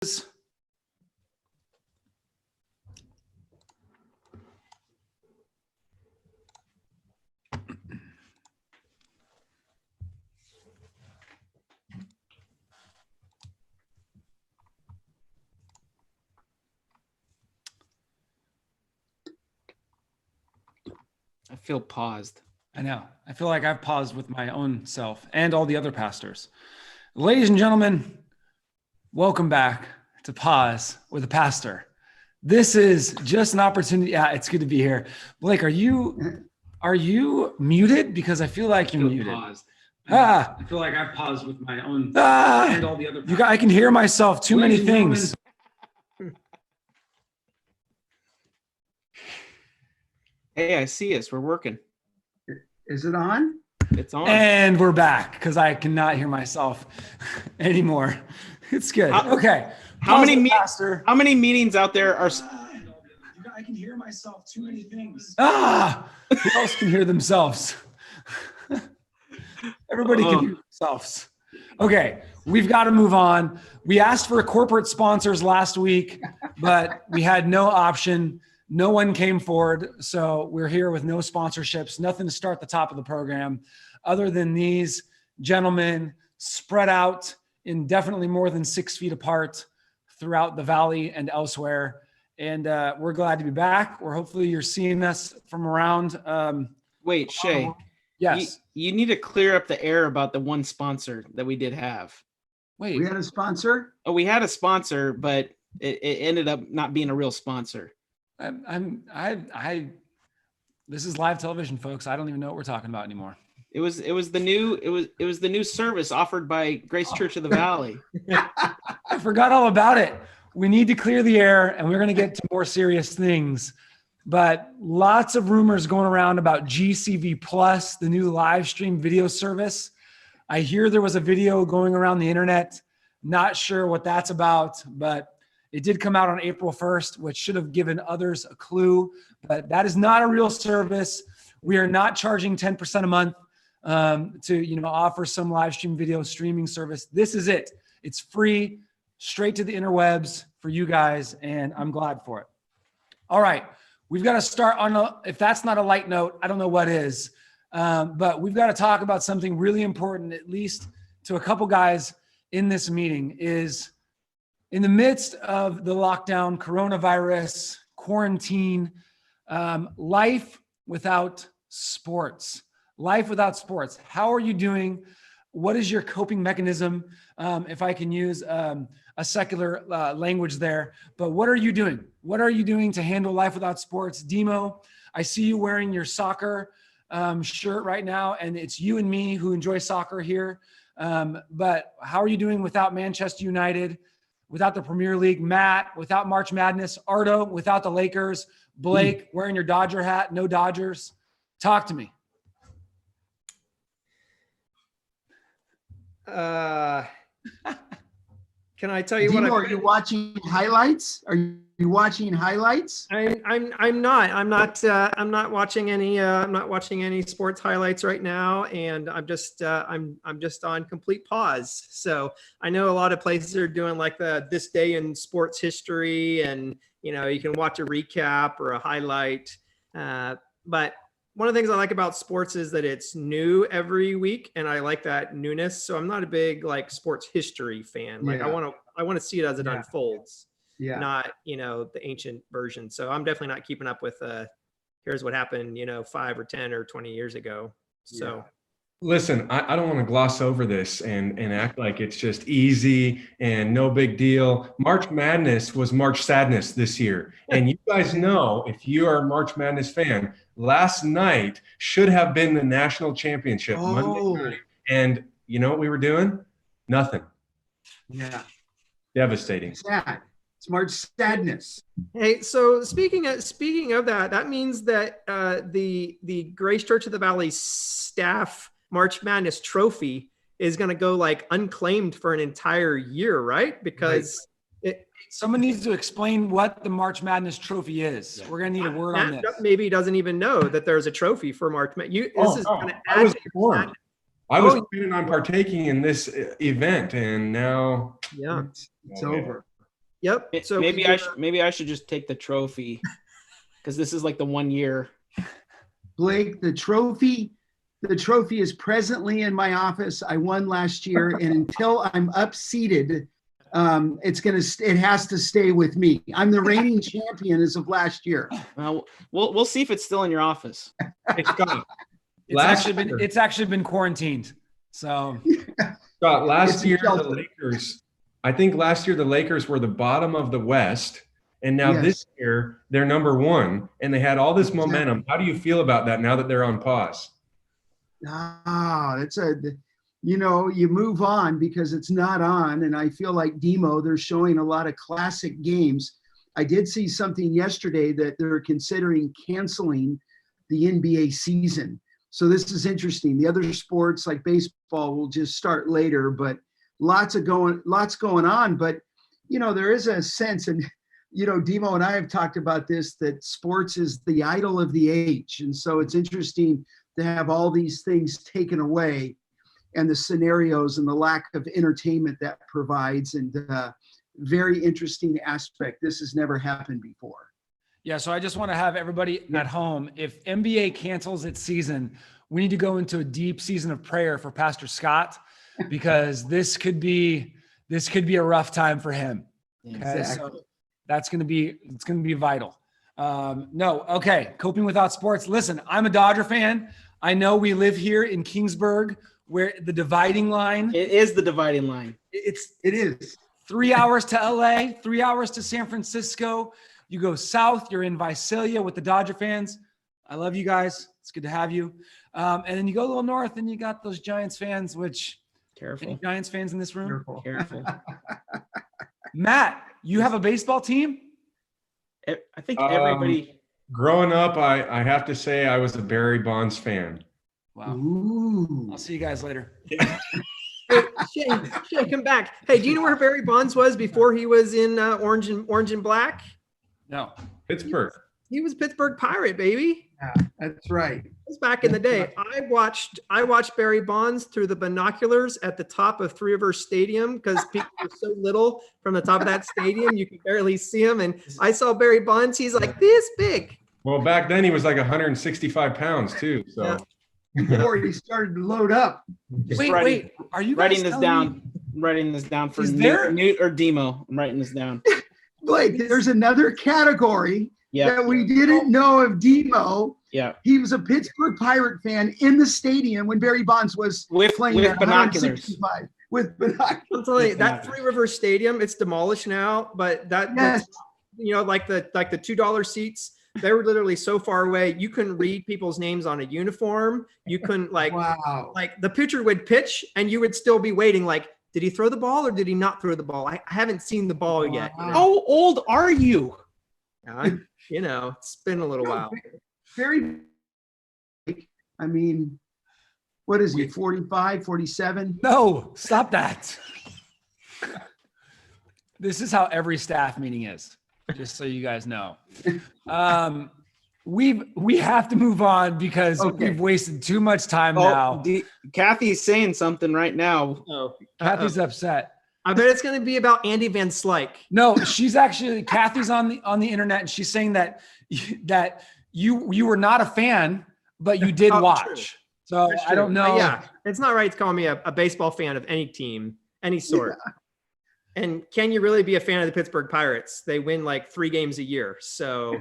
I feel paused. I know. I feel like I've paused with my own self and all the other pastors. Ladies and gentlemen, welcome back to Pause with the Pastor. This is just an opportunity. Yeah, it's good to be here. Blake, are you muted? Because I feel like you're muted. Paused. I feel like I've paused with my own and all the other. I can hear myself. Too many things. Hey, I see us. We're working. Is it on? It's on. And we're back because I cannot hear myself anymore. It's good. Okay. How many meetings out there are? I can hear myself. Too many things. Who else can hear themselves? Everybody can hear themselves. Okay, we've got to move on. We asked for corporate sponsors last week, but we had no option. No one came forward. So we're here with no sponsorships, nothing to start the top of the program other than these gentlemen spread out indefinitely more than 6 feet apart throughout the valley and elsewhere. And we're glad to be back. Or hopefully you're seeing us from around. Wait, Shay. Yes. You need to clear up the air about the one sponsor that we did have. Wait. We had a sponsor? Oh, we had a sponsor, but it ended up not being a real sponsor. This is live television, folks. I don't even know what we're talking about anymore. It was the new service offered by Grace Church of the Valley. I forgot all about it. We need to clear the air, and we're going to get to more serious things. But lots of rumors going around about GCV Plus, the new live stream video service. I hear there was a video going around the internet. Not sure what that's about, but it did come out on April 1st, which should have given others a clue. But that is not a real service. We are not charging 10% a month to offer some live stream video streaming service. This is it. It's free, straight to the interwebs for you guys, and I'm glad for it. All right. We've got to start if that's not a light note, I don't know what is. But we've got to talk about something really important, at least to a couple guys in this meeting, is in the midst of the lockdown, coronavirus, quarantine, life without sports. Life without sports. How are you doing? What is your coping mechanism? If I can use a secular language there, but what are you doing? What are you doing to handle life without sports? Demo, I see you wearing your soccer shirt right now, and it's you and me who enjoy soccer here. But how are you doing without Manchester United, without the Premier League? Matt, without March Madness? Ardo, without the Lakers? Blake, wearing your Dodger hat, no Dodgers? Talk to me. Can I tell you Demo, what? Are you watching highlights? Are you watching highlights? I'm not watching any sports highlights right now, and I'm just on complete pause. So I know a lot of places are doing like this day in sports history, and you can watch a recap or a highlight. But one of the things I like about sports is that it's new every week, and I like that newness. So I'm not a big sports history fan. Like I want to see it as it unfolds, not the ancient version. So I'm definitely not keeping up with here's what happened 5 or 10 or 20 years ago. So listen, I don't want to gloss over this and act like it's just easy and no big deal. March Madness was March Sadness this year. And you guys know, if you are a March Madness fan, last night should have been the national championship Monday night. And you know what we were doing? Nothing. Yeah. Devastating. Sad. It's March Sadness. Hey, so speaking of that means that the Grace Church of the Valley staff March Madness trophy is going to go unclaimed for an entire year, right? Because someone needs to explain what the March Madness trophy is. We're going to need a word on this. Maybe he doesn't even know that there's a trophy for March Madness. I was informed. I was planning on partaking in this event, and now it's over. Yep. So Maybe I should just take the trophy because this is like the 1 year. Blake, the trophy is presently in my office. I won last year, and until I'm upseated, it has to stay with me. I'm the reigning champion as of last year. We'll see if it's still in your office. Hey, Scott, It's actually been quarantined. So Scott, last It's year shelter. the Lakers, I think last year the Lakers were the bottom of the West, and now Yes. this year they're number one, and they had all this Exactly. momentum. How do you feel about that now that they're on pause? You move on because it's not on. And I feel like Demo, they're showing a lot of classic games. I did see something yesterday that they're considering canceling the NBA season. So this is interesting. The other sports like baseball will just start later, but lots going on. But, there is a sense, and, Demo and I have talked about this, that sports is the idol of the age. And so it's interesting to have all these things taken away and the scenarios and the lack of entertainment that provides, and very interesting aspect. This has never happened before. yeah, so I just want to have everybody at home. If NBA cancels its season, we need to go into a deep season of prayer for Pastor Scott, because this could be a rough time for him. Okay, so it's going to be vital. Okay. Coping without sports. Listen, I'm a Dodger fan. I know we live here in Kingsburg, where the dividing line. It is the dividing line. It is. 3 hours to LA, 3 hours to San Francisco. You go south, you're in Visalia with the Dodger fans. I love you guys. It's good to have you. And then you go a little north and you got those Giants fans, which Careful. any Giants fans in this room? Careful. Matt, you have a baseball team? I think everybody. Growing up, I have to say I was a Barry Bonds fan. Wow. Ooh. I'll see you guys later. Shay, come back. Hey, do you know where Barry Bonds was before he was in orange and black? No. Pittsburgh. He was Pittsburgh Pirate, baby. Yeah, that's right. It was back in the day. I watched Barry Bonds through the binoculars at the top of Three Rivers Stadium, because people were so little from the top of that stadium, you could barely see him. And I saw Barry Bonds. He's like this big. Well, back then he was like 165 pounds too. So Yeah. Before he started to load up. Wait. Are you guys writing this telling down? me- I'm writing this down for Is there- Newt or Demo. I'm writing this down. Blake, there's another category Yeah. that we didn't know of Demo. Yeah. He was a Pittsburgh Pirate fan in the stadium when Barry Bonds was With playing at binoculars. 165 with binoculars. I'm telling you, that Three Rivers Stadium, it's demolished now, but Yes. like the $2 seats, they were literally so far away you couldn't read people's names on a uniform. You couldn't Wow. like the pitcher would pitch and you would still be waiting, like, did he throw the ball or did he not throw the ball? I haven't seen the ball yet. Wow. How old are you? It's been a little while. Very, I mean, what is he, 45, 47? No, stop that. This is how every staff meeting is, just so you guys know. We have to move on because Okay. we've wasted too much time now. Kathy's saying something right now. Oh, Kathy's upset. I bet it's going to be about Andy Van Slyke. No, she's actually Kathy's on the internet, and she's saying that you were not a fan, but you did Oh, watch. true. So That's I don't true. know. Yeah, it's not right to call me a baseball fan of any team, any sort. And can you really be a fan of the Pittsburgh Pirates? They win like 3 games a year, so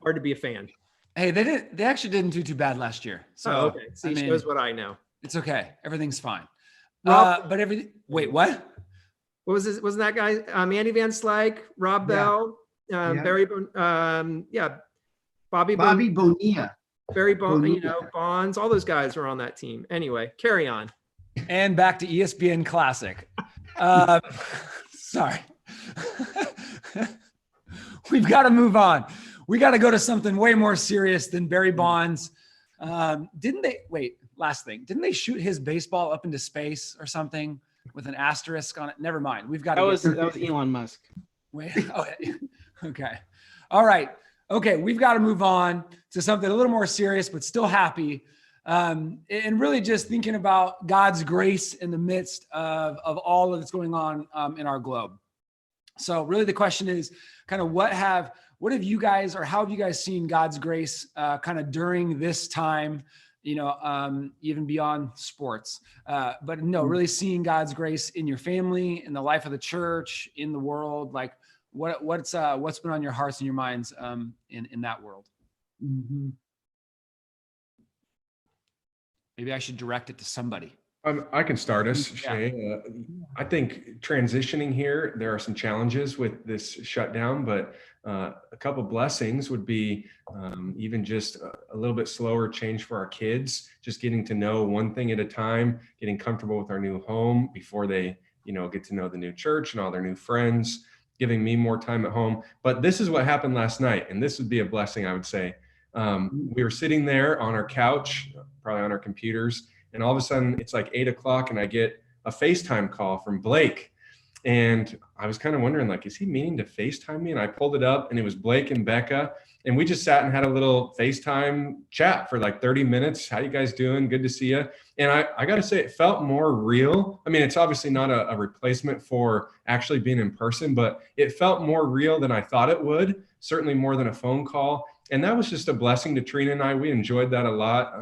hard to be a fan. Hey, they actually didn't do too bad last year. So Oh, okay. See, I mean, shows what I know. it's okay. Everything's fine. Rob- But everything. Wait, what? What was this? Wasn't that guy Andy Van Slyke, Rob Yeah. Bell, Yeah. Barry, Bobby Bonilla. Barry Bonilla. Bonds, all those guys were on that team. Anyway, carry on. And back to ESPN Classic. Sorry. We've got to move on. We got to go to something way more serious than Barry Bonds. Last thing. Didn't they shoot his baseball up into space or something with an asterisk on it? Never mind. We've got That to was Elon Musk. Wait. Oh, okay. All right. Okay. We've got to move on to something a little more serious, but still happy. And really just thinking about God's grace in the midst of all that's going on in our globe. So really the question is kind of what have you guys, or how have you guys seen God's grace kind of during this time, even beyond sports, but no, really seeing God's grace in your family, in the life of the church, in the world, like what's been on your hearts and your minds in that world? Mhm. Maybe I should direct it to somebody. I can start us, Yeah. Shay. I think transitioning here, there are some challenges with this shutdown, but a couple blessings would be even just a little bit slower change for our kids, just getting to know one thing at a time, getting comfortable with our new home before they, get to know the new church and all their new friends, giving me more time at home. But this is what happened last night, and this would be a blessing, I would say. We were sitting there on our couch, probably on our computers, and all of a sudden it's like 8 o'clock and I get a FaceTime call from Blake. And I was kind of wondering, like, is he meaning to FaceTime me? And I pulled it up and it was Blake and Becca. And we just sat and had a little FaceTime chat for like 30 minutes. How you guys doing? Good to see you. And I got to say, it felt more real. I mean, it's obviously not a replacement for actually being in person, but it felt more real than I thought it would, certainly more than a phone call. And that was just a blessing to Trina and I. We enjoyed that a lot.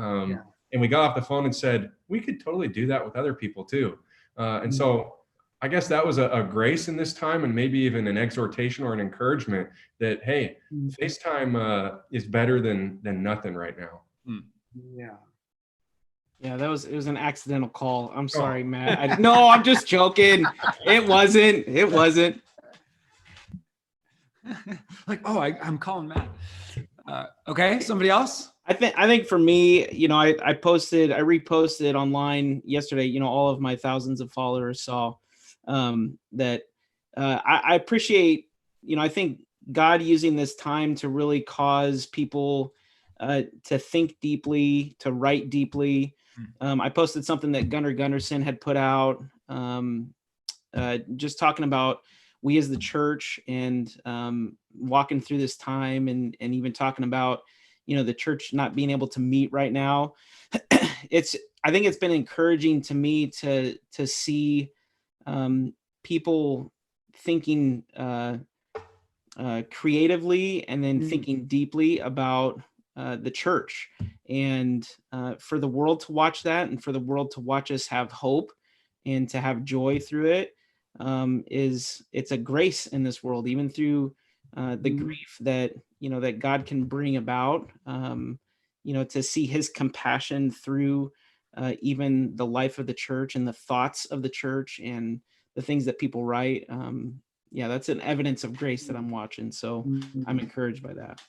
And we got off the phone and said, we could totally do that with other people too. And so I guess that was a grace in this time, and maybe even an exhortation or an encouragement that, hey, FaceTime is better than nothing right now. Yeah. Yeah, it was an accidental call. I'm sorry, Matt. No, I'm just joking. It wasn't. Like, I'm calling Matt. Okay, somebody else? I think for me, I reposted online yesterday, all of my thousands of followers saw that I appreciate, I think God using this time to really cause people to think deeply, to write deeply. I posted something that Gunnar Gunnarsson had put out, just talking about we as the church and walking through this time and even talking about, the church not being able to meet right now. I think it's been encouraging to me to see people thinking creatively and then thinking deeply about the church, and for the world to watch that and for the world to watch us have hope and to have joy through it, it's a grace in this world, even through the grief that that God can bring about, to see his compassion through even the life of the church and the thoughts of the church and the things that people write. That's an evidence of grace that I'm watching. So I'm encouraged by that.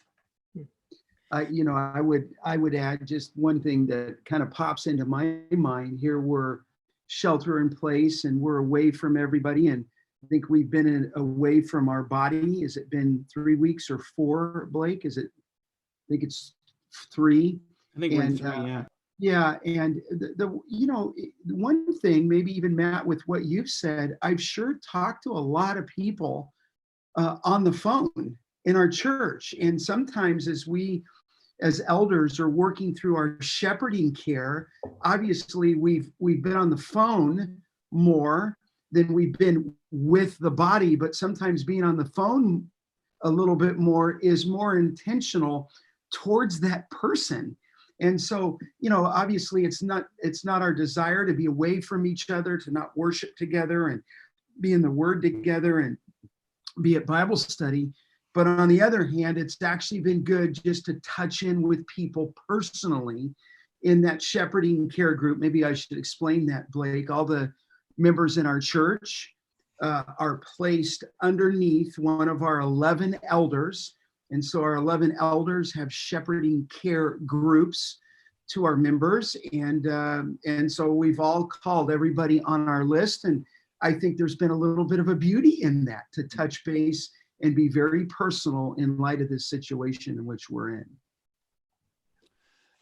I would add just one thing that kind of pops into my mind here. We're shelter in place and we're away from everybody. And I think we've been away from our body. Has it been 3 weeks or 4, Blake? I think it's 3. I think we're in 3, yeah. Yeah, and the one thing, maybe even Matt, with what you've said, I've sure talked to a lot of people on the phone in our church, and sometimes as we, as elders, are working through our shepherding care, obviously we've been on the phone more than we've been with the body, but sometimes being on the phone a little bit more is more intentional towards that person. And so, obviously it's not our desire to be away from each other, to not worship together and be in the word together and be at Bible study. But on the other hand, it's actually been good just to touch in with people personally in that shepherding care group. Maybe I should explain that, Blake. All the members in our church are placed underneath one of our 11 elders. And so our 11 elders have shepherding care groups to our members. And so we've all called everybody on our list. And I think there's been a little bit of a beauty in that, to touch base and be very personal in light of this situation in which we're in.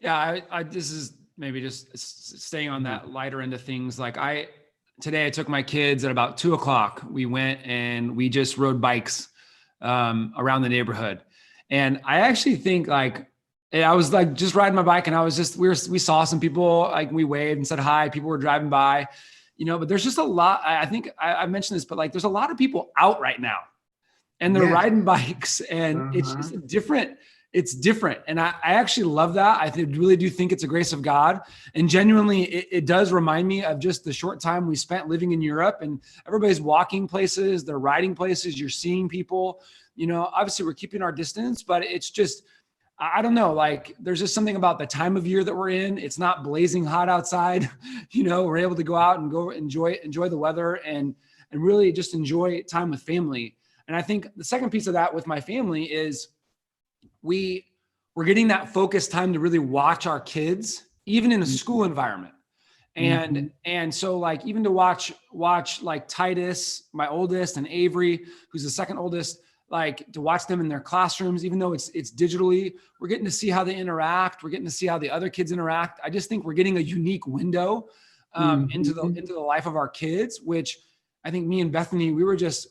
Yeah, this is maybe just staying on that lighter end of things. Like today I took my kids at about 2 o'clock. We went and we just rode bikes around the neighborhood. And I actually think I was like just riding my bike, and I was just, we saw some people, like we waved and said hi, people were driving by, but there's just a lot. I think I mentioned this, but there's a lot of people out right now. and they're Yes. riding bikes, and it's Uh-huh. just different. It's different. And I actually love that. Really do think it's a grace of God. And genuinely, it does remind me of just the short time we spent living in Europe, and everybody's walking places, they're riding places, you're seeing people, obviously we're keeping our distance, but it's just, I don't know, like there's just something about the time of year that we're in. It's not blazing hot outside. We're able to go out and go enjoy the weather and really just enjoy time with family. And I think the second piece of that with my family is we're getting that focused time to really watch our kids, even in a school environment. And so like, even to watch like Titus, my oldest, and Avery, who's the second oldest, like to watch them in their classrooms, even though it's digitally, we're getting to see how they interact. We're getting to see how the other kids interact. I just think we're getting a unique window into the life of our kids, which I think me and Bethany, we were just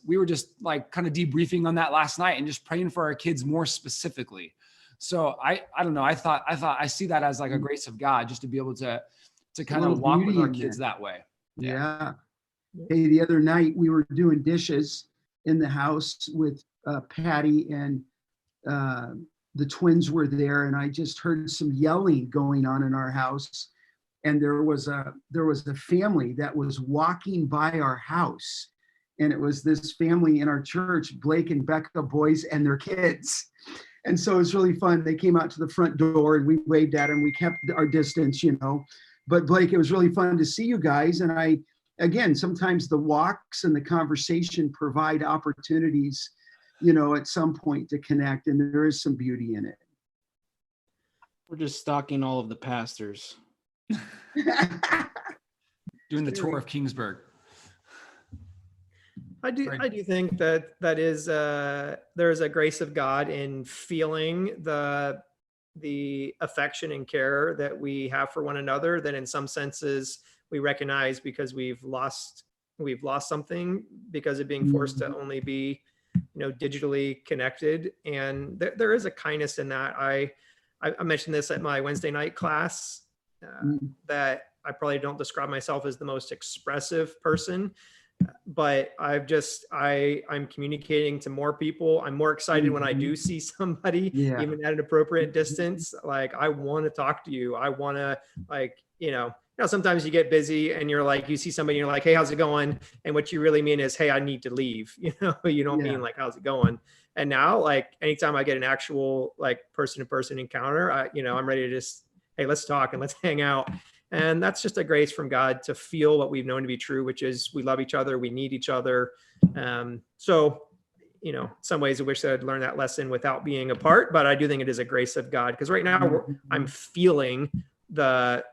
like kind of debriefing on that last night and just praying for our kids more specifically. So I don't know. I thought I see that as like a grace of God, just to be able to kind of walk with our kids that way. Yeah. Hey, the other night we were doing dishes in the house with Patty, and the twins were there, and I just heard some yelling going on in our house. And there was a family that was walking by our house, and it was this family in our church, Blake and Becca boys and their kids. And so it was really fun. They came out to the front door and we waved at them. We kept our distance, but Blake, it was really fun to see you guys. And again, sometimes the walks and the conversation provide opportunities, at some point to connect, and there is some beauty in it. We're just stalking all of the pastors. Doing the tour of Kingsburg. I do think that is there's a grace of God in feeling the affection and care that we have for one another, that in some senses we recognize because we've lost something because of being forced to only be digitally connected. And there is a kindness in that. I mentioned this at my Wednesday night class, that I probably don't describe myself as the most expressive person, but I'm communicating to more people. I'm more excited when I do see somebody, even at an appropriate distance. Like, I want to talk to you. I want to, sometimes you get busy and you see somebody and you're like, hey, how's it going? And what you really mean is, hey, I need to leave. You don't mean like, how's it going? And now, like, anytime I get an actual person-to-person encounter, I'm ready to just, hey, let's talk and let's hang out. And that's just a grace from God to feel what we've known to be true, which is we love each other, we need each other. So, in some ways I wish I'd learned that lesson without being apart, but I do think it is a grace of God, because right now I'm feeling the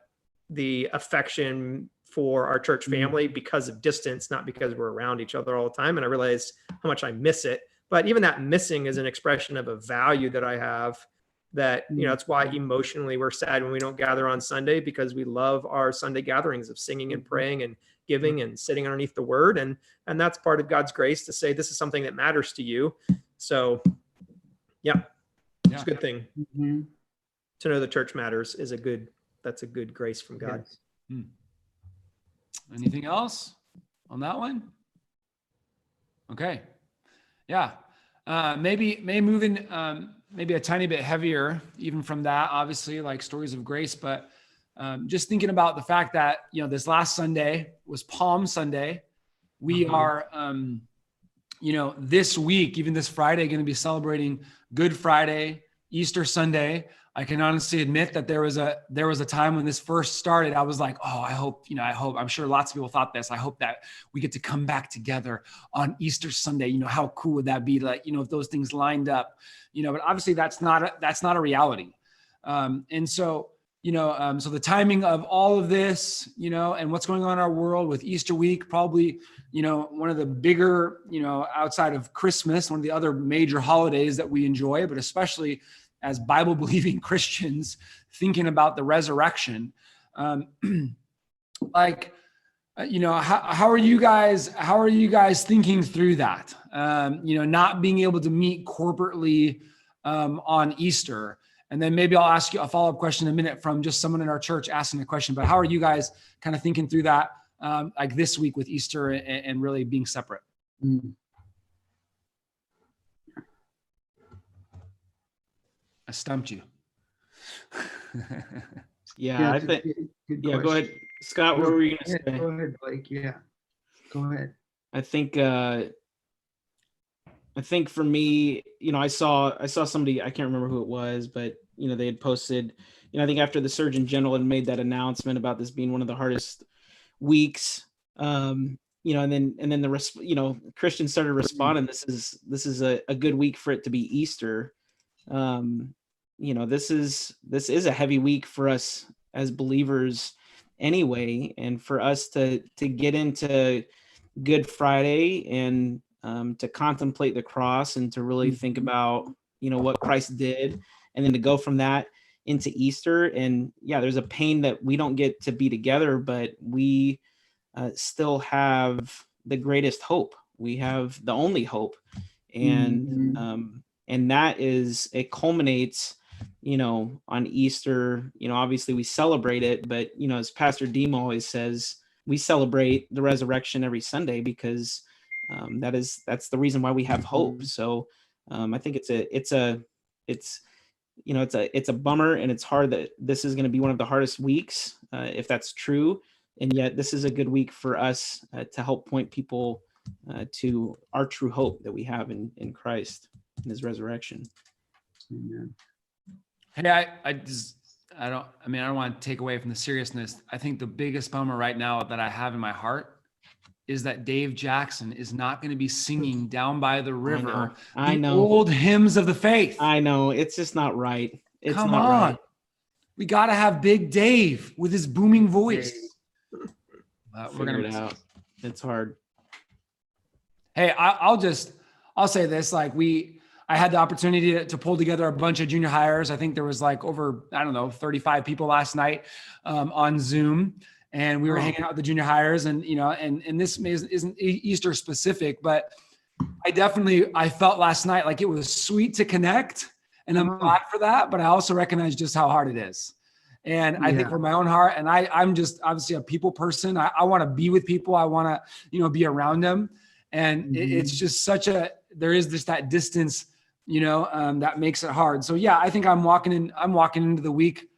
affection for our church family because of distance, not because we're around each other all the time. And I realize how much I miss it. But even that missing is an expression of a value that I have, that, that's why emotionally we're sad when we don't gather on Sunday, because we love our Sunday gatherings of singing and praying and giving and sitting underneath the word. And that's part of God's grace to say, this is something that matters to you. So it's a good thing. To know the church matters that's a good grace from God. Yes. Anything else on that one? Okay. Yeah. Maybe moving, maybe a tiny bit heavier even from that, obviously, like stories of grace, but just thinking about the fact that, this last Sunday was Palm Sunday. We are, this week, even this Friday, going to be celebrating Good Friday, Easter Sunday. I can honestly admit that there was a time when this first started, I was like, oh, I hope, I'm sure lots of people thought this. I hope that we get to come back together on Easter Sunday. How cool would that be? Like, if those things lined up, but obviously that's not a reality. And so, so the timing of all of this, and what's going on in our world with Easter week, probably, one of the bigger, outside of Christmas, one of the other major holidays that we enjoy, but especially as Bible believing Christians thinking about the resurrection. How are you guys thinking through that? Not being able to meet corporately on Easter. And then maybe I'll ask you a follow-up question in a minute from just someone in our church asking a question, but how are you guys kind of thinking through that, like this week with Easter and really being separate? I stumped you. Yeah, I it's a think. good Yeah, go question. ahead, Scott. What were you Yeah, gonna say? go ahead, Blake. Yeah, go ahead. I think. I think for me, I saw somebody. I can't remember who it was, but they had posted. I think after the Surgeon General had made that announcement about this being one of the hardest weeks, and then Christians started responding. This is a good week for it to be Easter. This is a heavy week for us as believers anyway, and for us to get into Good Friday and to contemplate the cross and to really think about what Christ did, and then to go from that into Easter. And yeah, there's a pain that we don't get to be together, but we still have the greatest hope. We have the only hope, and that is, it culminates on Easter. Obviously we celebrate it, but as Pastor Deem always says, we celebrate the resurrection every Sunday because that's the reason why we have hope. So I think it's a bummer, and it's hard that this is going to be one of the hardest weeks, if that's true. And yet this is a good week for us to help point people to our true hope that we have in Christ and his resurrection. Amen. Hey, I don't want to take away from the seriousness. I think the biggest bummer right now that I have in my heart is that Dave Jackson is not going to be singing Down by the River, I know. the old hymns of the faith. I know. It's just not right. It's Come not on. right. We got to have Big Dave with his booming voice. We're Figure going it out. It's hard. Hey, I'll say this, I had the opportunity to pull together a bunch of junior hires. I think there was over, 35 people last night on Zoom, and we were hanging out with the junior hires, and this isn't Easter specific, but I felt last night like it was sweet to connect, and I'm glad for that, but I also recognize just how hard it is. And I think for my own heart, and I'm just obviously a people person. I want to be with people. I want to, be around them. And it's just there is just that distance, that makes it hard. So yeah, I think I'm walking into the week,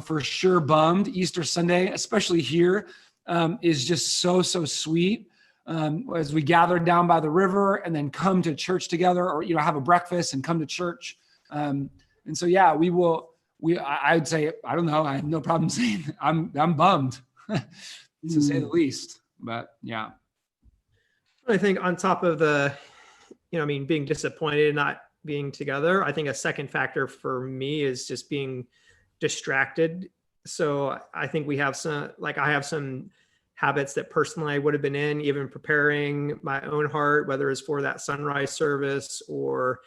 for sure bummed. Easter Sunday, especially here, is just so sweet. As we gather down by the river and then come to church together, or, have a breakfast and come to church. And so, yeah, I would say, I don't know. I have no problem saying I'm bummed to say the least, but yeah. I think on top of the, being disappointed and not being together, I think a second factor for me is just being distracted. So I think I have some habits that personally I would have been in, even preparing my own heart, whether it's for that sunrise service or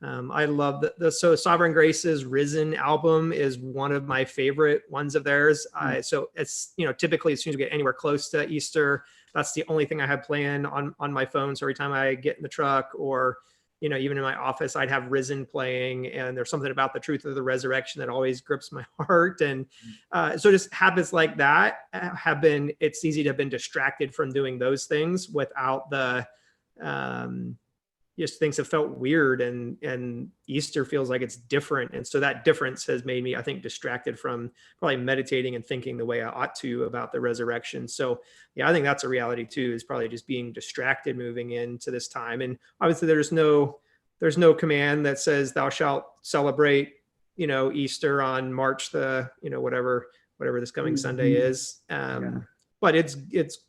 I love so Sovereign Grace's Risen album is one of my favorite ones of theirs. So it's, typically as soon as we get anywhere close to Easter, that's the only thing I have planned on my phone. So every time I get in the truck or, even in my office, I'd have Risen playing, and there's something about the truth of the resurrection that always grips my heart. And so just habits like that it's easy to have been distracted from doing those things without the, just things have felt weird, and Easter feels like it's different. And so that difference has made me, I think, distracted from probably meditating and thinking the way I ought to about the resurrection. So yeah, I think that's a reality too, is probably just being distracted moving into this time. And obviously there's no command that says thou shalt celebrate, Easter on March the, whatever this coming Sunday is. But it's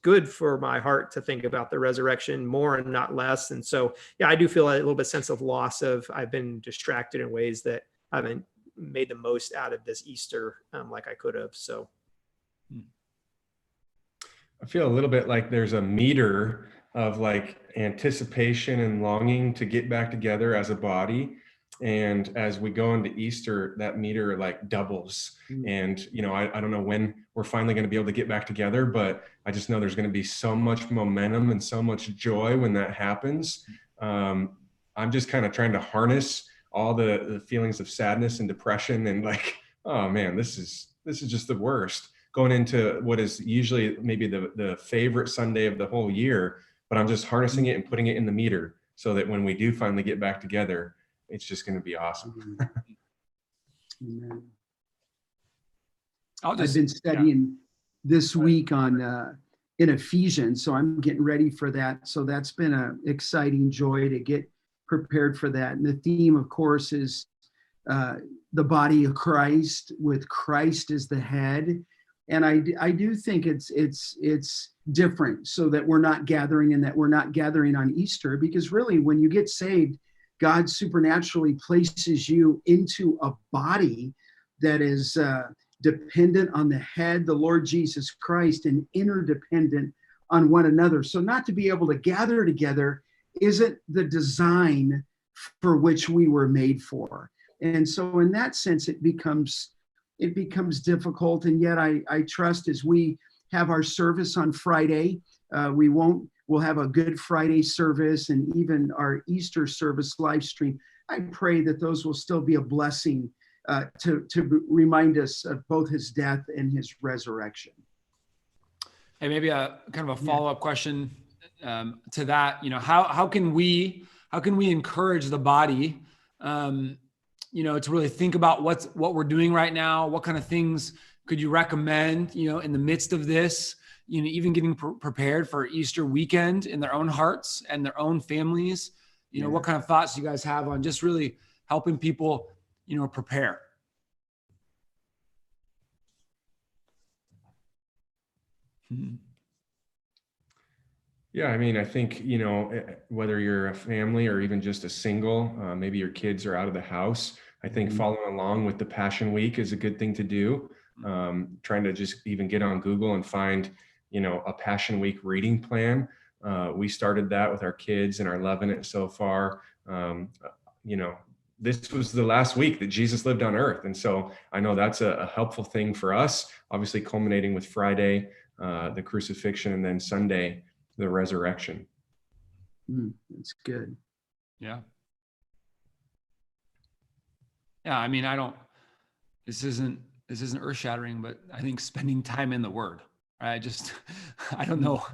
good for my heart to think about the resurrection more and not less. And so, yeah, I do feel a little bit sense of loss I've been distracted in ways that I haven't made the most out of this Easter like I could have. So I feel a little bit like there's a meter of anticipation and longing to get back together as a body. And as we go into Easter, that meter doubles. And, I don't know when we're finally going to be able to get back together, but I just know there's going to be so much momentum and so much joy when that happens. I'm just kind of trying to harness all the feelings of sadness and depression and oh man, this is just the worst going into what is usually maybe the favorite Sunday of the whole year, but I'm just harnessing it and putting it in the meter so that when we do finally get back together, it's just going to be awesome. Amen. I'll I've just, been studying this week on in Ephesians, so I'm getting ready for that. So that's been an exciting joy to get prepared for that. And the theme, of course, is the body of Christ, with Christ as the head. And I do think it's different, so that we're not gathering and that we're not gathering on Easter, because really when you get saved, God supernaturally places you into a body that is dependent on the head, the Lord Jesus Christ, and interdependent on one another. So not to be able to gather together isn't the design for which we were made for. And so in that sense, it becomes difficult. And yet I trust, as we have our service on Friday, we'll have a Good Friday service and even our Easter service live stream. I pray that those will still be a blessing to remind us of both his death and his resurrection. hey, maybe a kind of a follow-up question to that. You know, how can we encourage the body, you know, to really think about what we're doing right now? What kind of things could you recommend, you know, in the midst of this, you know, even getting prepared for Easter weekend in their own hearts and their own families? You know, what kind of thoughts do you guys have on just really helping people, you know, prepare? Yeah, I mean, I think, you know, whether you're a family or even just a single, maybe your kids are out of the house, I think following along with the Passion Week is a good thing to do. Trying to just even get on Google and find, you know, a Passion Week reading plan. We started that with our kids and are loving it so far. You know, this was the last week that Jesus lived on earth. And so I know that's a helpful thing for us, obviously culminating with Friday, the crucifixion, and then Sunday, the resurrection. That's good. Yeah. Yeah. I mean, this isn't earth shattering, but I think spending time in the Word, right? I don't know.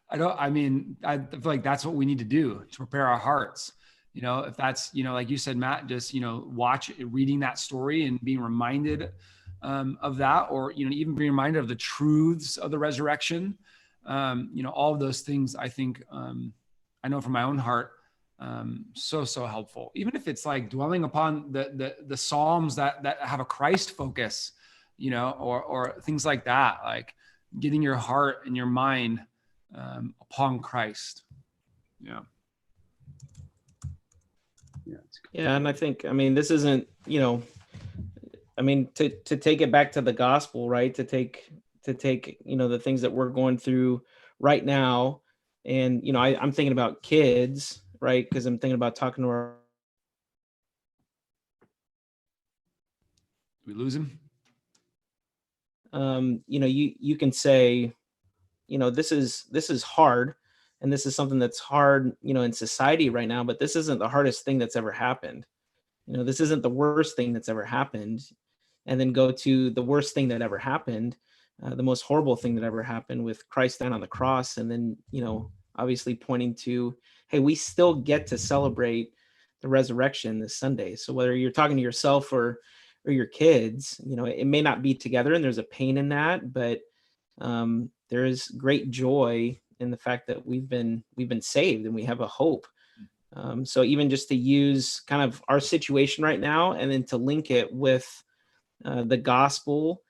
I feel like that's what we need to do to prepare our hearts. You know, if that's, you know, like you said, Matt, just, you know, reading that story and being reminded of that, or, you know, even being reminded of the truths of the resurrection. You know, all of those things, I think, I know from my own heart, so helpful. Even if it's like dwelling upon the Psalms that have a Christ focus, you know, or things like that, like getting your heart and your mind upon Christ. Yeah. Yeah, and I think, I mean, this isn't, you know, I mean, to take it back to the gospel, right? To take, you know, the things that we're going through right now. And, you know, I'm thinking about kids, right? Because I'm thinking about talking to our. We lose him. You know, you can say, you know, this is hard, and this is something that's hard, you know, in society right now, but this isn't the hardest thing that's ever happened. You know, this isn't the worst thing that's ever happened. And then go to the worst thing that ever happened, the most horrible thing that ever happened, with Christ down on the cross. And then, you know, obviously pointing to, hey, we still get to celebrate the resurrection this Sunday. So whether you're talking to yourself or your kids, you know, it may not be together, and there's a pain in that, but there is great joy in the fact that we've been saved and we have a hope. So even just to use kind of our situation right now, and then to link it with the gospel,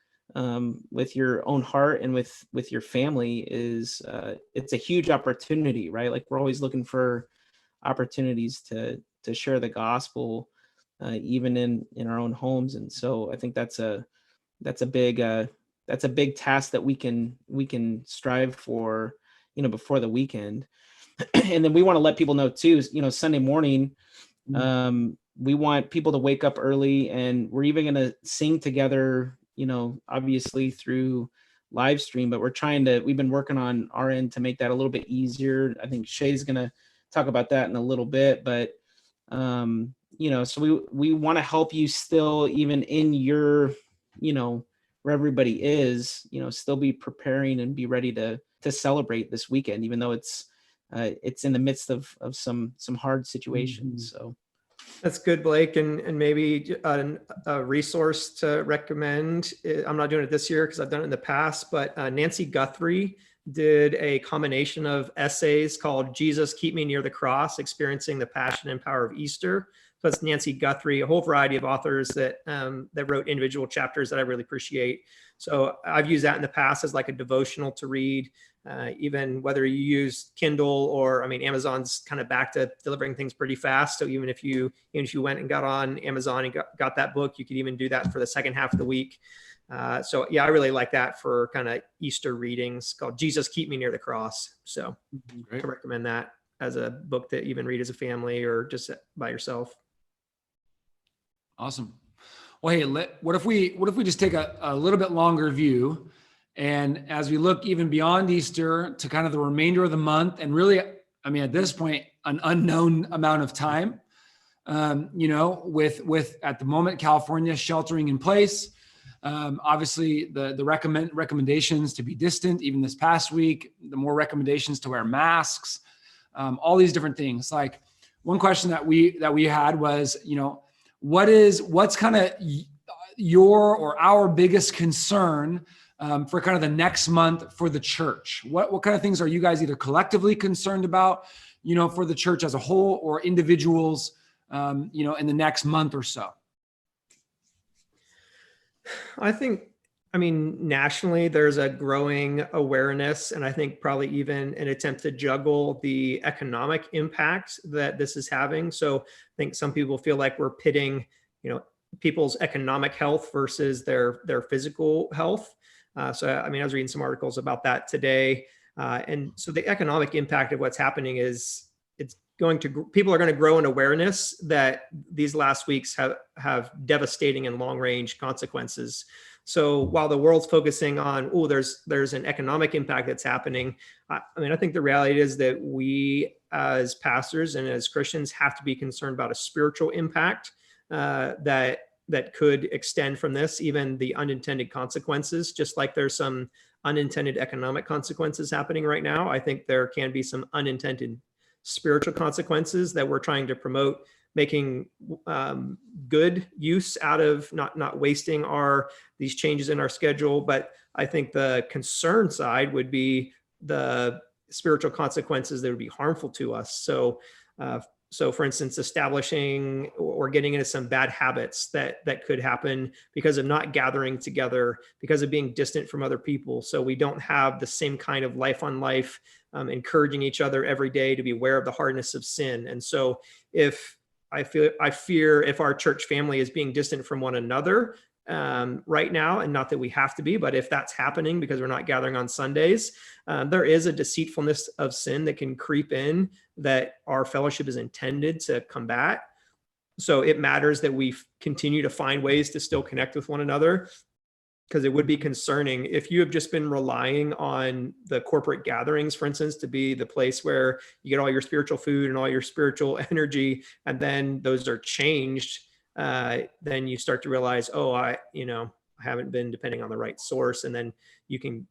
with your own heart and with your family, is it's a huge opportunity, right? Like, we're always looking for opportunities to share the gospel, even in our own homes. And so I think that's a big task that we can strive for, you know, before the weekend. And then we want to let people know too, you know, Sunday morning, we want people to wake up early, and we're even going to sing together, you know, obviously through live stream, but we've been working on our end to make that a little bit easier. I think Shay's going to talk about that in a little bit, but, you know, so we want to help you still, even in your, you know, where everybody is, you know, still be preparing and be ready to celebrate this weekend, even though it's in the midst of some hard situations. So That's good, Blake, and maybe a resource to recommend. I'm not doing it this year because I've done it in the past, but Nancy Guthrie did a combination of essays called Jesus, Keep Me Near the Cross, Experiencing the Passion and Power of Easter. So it's Nancy Guthrie, a whole variety of authors that wrote individual chapters that I really appreciate. So I've used that in the past as like a devotional to read. Even whether you use Kindle or, I mean, Amazon's kind of back to delivering things pretty fast. So even if you went and got on Amazon and got that book, you could even do that for the second half of the week. So yeah, I really like that for kind of Easter readings, called Jesus, Keep Me Near the Cross. So Great. I recommend that as a book to even read as a family or just by yourself. Awesome. Well, hey, what if we just take a little bit longer view, and as we look even beyond Easter to kind of the remainder of the month, and really, I mean, at this point, an unknown amount of time, with at the moment, California sheltering in place, obviously the recommendations to be distant, even this past week, the more recommendations to wear masks, all these different things. Like, one question that we had was, what's kind of your or our biggest concern for kind of the next month for the church? What kind of things are you guys either collectively concerned about, for the church as a whole, or individuals, in the next month or so? I mean, nationally, there's a growing awareness, and I think probably even an attempt to juggle the economic impact that this is having. So I think some people feel like we're pitting, people's economic health versus their physical health. So, I mean, I was reading some articles about that today. And so the economic impact of what's happening is people are going to grow in awareness that these last weeks have devastating and long range consequences. So while the world's focusing on, there's an economic impact that's happening, I think the reality is that we as pastors and as Christians have to be concerned about a spiritual impact that could extend from this, even the unintended consequences. Just like there's some unintended economic consequences happening right now, I think there can be some unintended spiritual consequences that we're trying to promote, making good use out of, not wasting these changes in our schedule. But I think the concern side would be the spiritual consequences that would be harmful to us. So for instance, establishing or getting into some bad habits that could happen because of not gathering together, because of being distant from other people. So we don't have the same kind of life on life, encouraging each other every day to be aware of the hardness of sin. And so I fear if our church family is being distant from one another right now, and not that we have to be, but if that's happening because we're not gathering on Sundays, there is a deceitfulness of sin that can creep in that our fellowship is intended to combat. So it matters that we continue to find ways to still connect with one another, because it would be concerning if you have just been relying on the corporate gatherings, for instance, to be the place where you get all your spiritual food and all your spiritual energy, and then those are changed. Then you start to realize, I haven't been depending on the right source. And then you can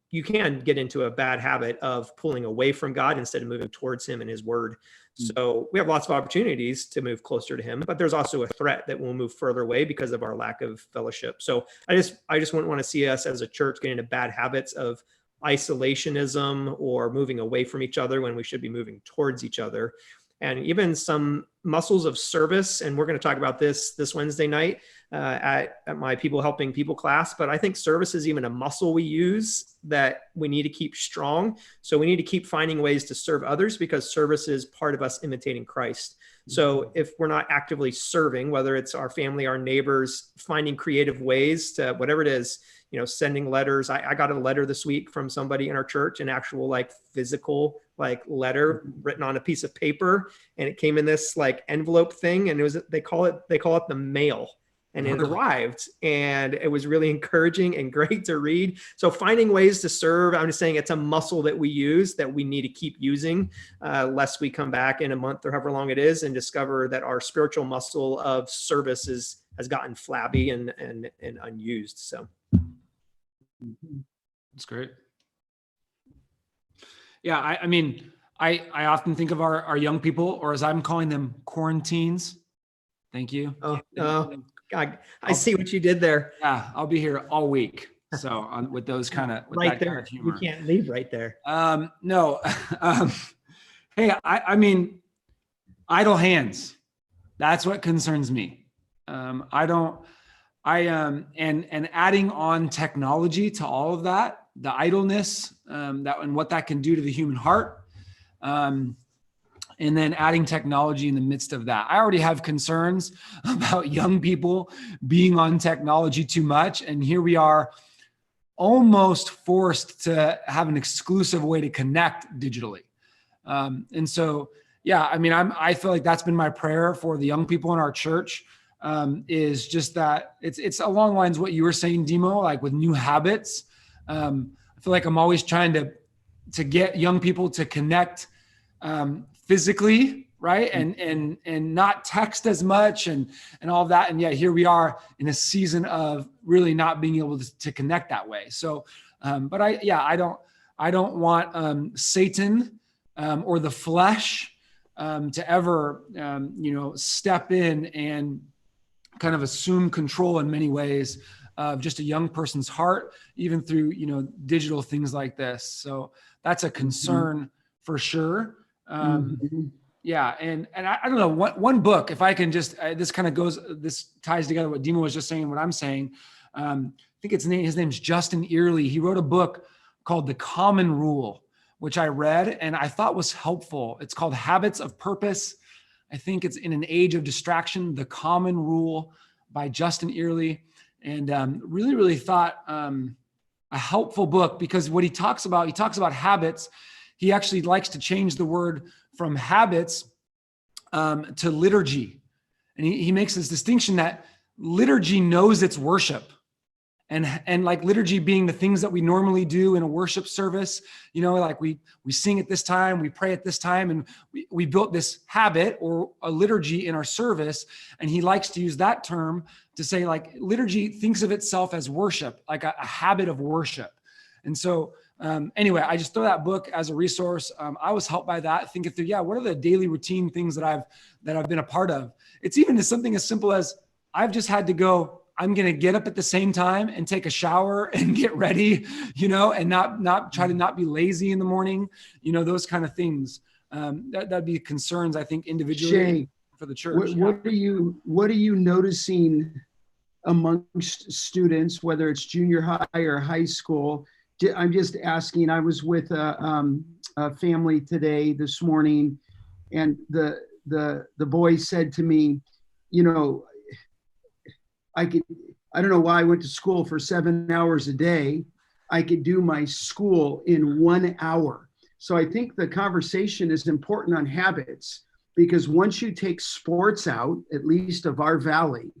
get into a bad habit of pulling away from God instead of moving towards him and his word. So we have lots of opportunities to move closer to him, but there's also a threat that we'll move further away because of our lack of fellowship. So I just wouldn't want to see us as a church get into bad habits of isolationism or moving away from each other when we should be moving towards each other. And even some muscles of service. And we're going to talk about this Wednesday night at my People Helping People class. But I think service is even a muscle we use that we need to keep strong. So we need to keep finding ways to serve others, because service is part of us imitating Christ. So if we're not actively serving, whether it's our family, our neighbors, finding creative ways to whatever it is, sending letters. I got a letter this week from somebody in our church, an actual physical letter written on a piece of paper, and it came in this envelope thing, and they call it the mail, and it arrived, and it was really encouraging and great to read. So finding ways to serve, I'm just saying it's a muscle that we use that we need to keep using, lest we come back in a month or however long it is and discover that our spiritual muscle of service has gotten flabby and unused. So. That's great. Yeah, I often think of our young people, or as I'm calling them, quarantines. Thank you. Oh, I see what you did there. Yeah, I'll be here all week. So with those kind of Right that kind there. of You humor. can't leave right there. No. Hey, I mean, idle hands. That's what concerns me. And adding on technology to all of that, the idleness, that and what that can do to the human heart. And then adding technology in the midst of that. I already have concerns about young people being on technology too much. And here we are almost forced to have an exclusive way to connect digitally. And so, yeah, I mean, I feel like that's been my prayer for the young people in our church, is just that it's along the lines of what you were saying, Demo, like with new habits. I feel like I'm always trying to get young people to connect, physically, right? And not text as much and all of that. And yet here we are in a season of really not being able to connect that way. So, but I don't want, Satan, or the flesh, to ever, step in and kind of assume control in many ways of just a young person's heart, even through, digital things like this. So that's a concern for sure. Yeah. And I don't know, one book, if I can just, this ties together what Demo was just saying, what I'm saying. I think his name's Justin Earley. He wrote a book called The Common Rule, which I read and I thought was helpful. It's called Habits of Purpose. I think it's In an Age of Distraction, The Common Rule by Justin Earley. And really, really thought a helpful book, because what he talks about habits. He actually likes to change the word from habits to liturgy. And he makes this distinction that liturgy knows its worship. And like liturgy being the things that we normally do in a worship service, like we sing at this time, we pray at this time, and we built this habit or a liturgy in our service. And he likes to use that term to say, like, liturgy thinks of itself as worship, like a habit of worship. And so anyway, I just throw that book as a resource. I was helped by that, thinking through, what are the daily routine things that I've been a part of? It's even something as simple as I've just had to go, I'm going to get up at the same time and take a shower and get ready, and not try to not be lazy in the morning, those kind of things. That'd be concerns, I think, individually Shay, for the church. What are you noticing amongst students, whether it's junior high or high school? I'm just asking. I was with a family this morning, and the boy said to me, I don't know why I went to school for 7 hours a day. I could do my school in 1 hour. So I think the conversation is important on habits, because once you take sports out, at least of our valley,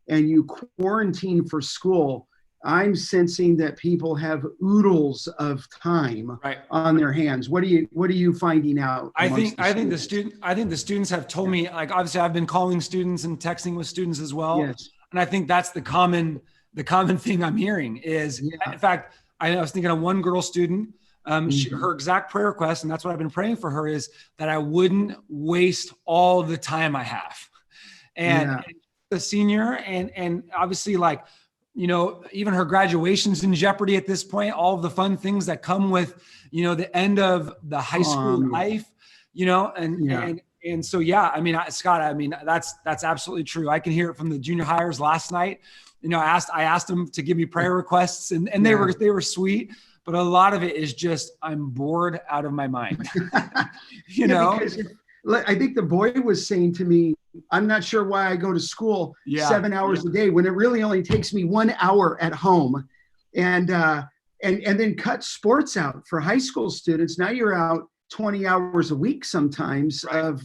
and you quarantine for school, I'm sensing that people have oodles of time on their hands. What are you finding out? I think the students have told me, like, obviously I've been calling students and texting with students as well. Yes. And I think that's the common thing I'm hearing is, in fact, I was thinking of one girl student, her exact prayer request, and that's what I've been praying for her, is that I wouldn't waste all the time I have. And the senior, and obviously, like, even her graduation's in jeopardy at this point, all of the fun things that come with, the end of the high school life, and so, I mean, Scott, that's absolutely true. I can hear it from the junior hires last night. I asked them to give me prayer requests, and they were sweet, but a lot of it is just, I'm bored out of my mind. Because I think the boy was saying to me, I'm not sure why I go to school 7 hours a day when it really only takes me 1 hour at home, and then cut sports out for high school students. Now you're out 20 hours a week sometimes of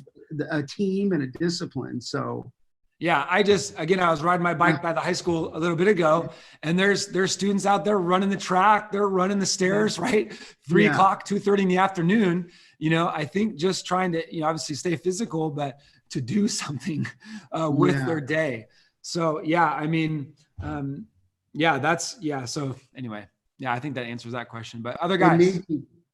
a team and a discipline. So I was riding my bike by the high school a little bit ago, and there's students out there running the track, they're running the stairs, right? 3 o'clock, 2:30 in the afternoon. I think just trying to, obviously stay physical, but to do something with their day. So So anyway, I think that answers that question. But other guys,